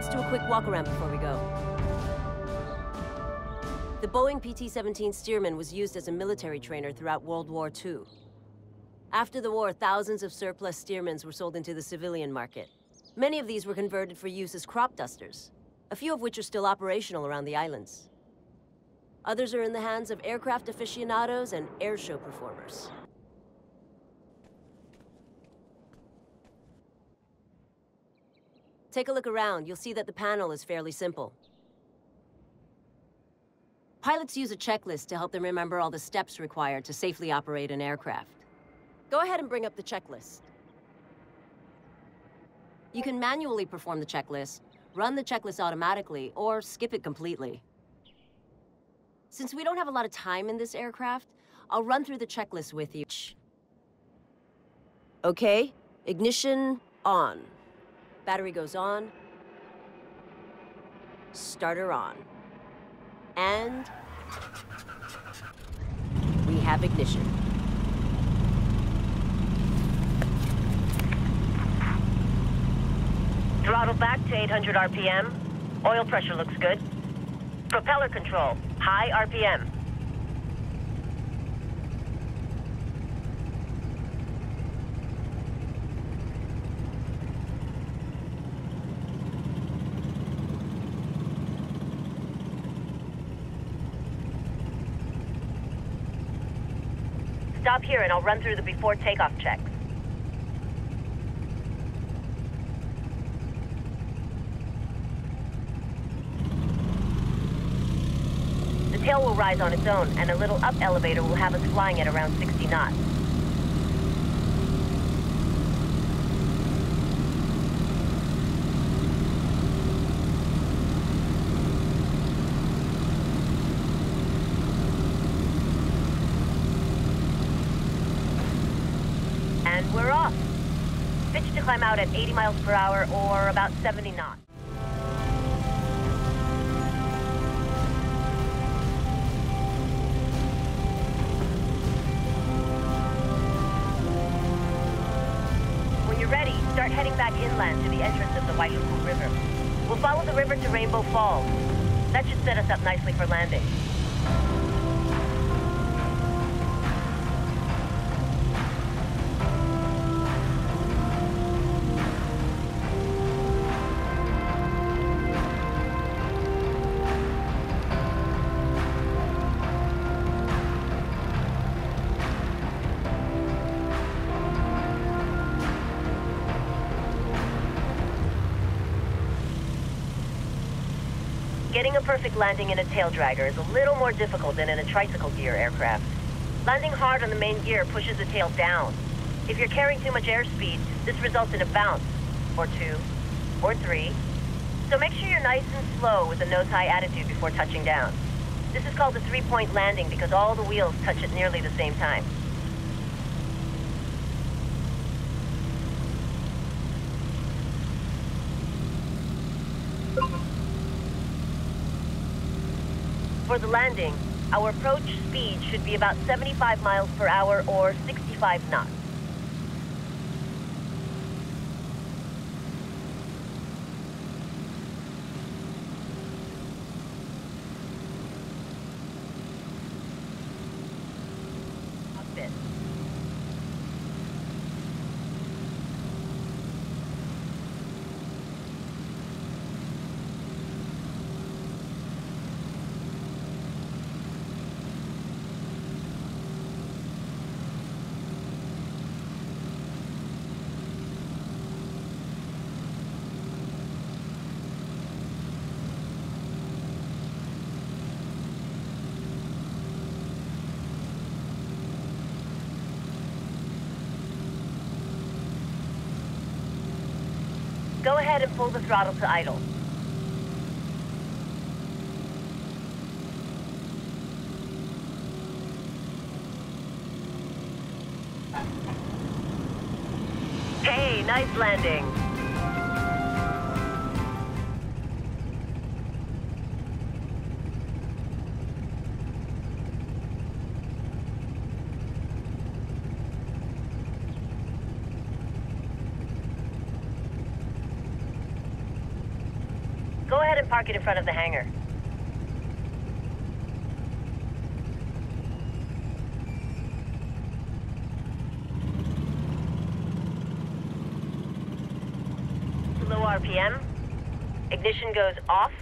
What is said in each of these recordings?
Let's do a quick walk around before we go. The Boeing PT-17 Stearman was used as a military trainer throughout World War II. After the war, thousands of surplus Stearmans were sold into the civilian market. Many of these were converted for use as crop dusters, a few of which are still operational around the islands. Others are in the hands of aircraft aficionados and airshow performers. Take a look around. You'll see that the panel is fairly simple. Pilots use a checklist to help them remember all the steps required to safely operate an aircraft. Go ahead and bring up the checklist. You can manually perform the checklist, run the checklist automatically, or skip it completely. Since we don't have a lot of time in this aircraft, I'll run through the checklist with you. Okay, ignition on. Battery goes on. Starter on. And we have ignition. Throttle back to 800 RPM. Oil pressure looks good. Propeller control, high RPM. Stop here and I'll run through the before takeoff checks. The tail will rise on its own, and a little up elevator will have us flying at around 60 knots. And we're off. Pitch to climb out at 80 miles per hour or about 70 knots. When you're ready, start heading back inland to the entrance of the White River. We'll follow the river to Rainbow Falls. That should set us up nicely for landing. Getting a perfect landing in a tail dragger is a little more difficult than in a tricycle gear aircraft. Landing hard on the main gear pushes the tail down. If you're carrying too much airspeed, this results in a bounce, or two, or three. So make sure you're nice and slow with a nose-high attitude before touching down. This is called a three-point landing because all the wheels touch at nearly the same time. For the landing, our approach speed should be about 75 miles per hour or 65 knots. Cockpit. Go ahead and pull the throttle to idle. Hey, nice landing. and park it in front of the hangar. Low RPM. Ignition goes off.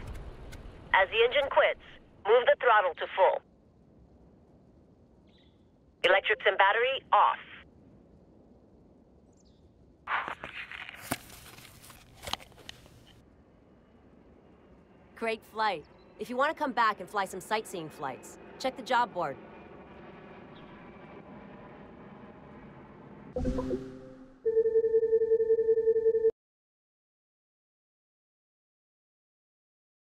As the engine quits, move the throttle to full. Electrics and battery off. Great flight. If you want to come back and fly some sightseeing flights, check the job board.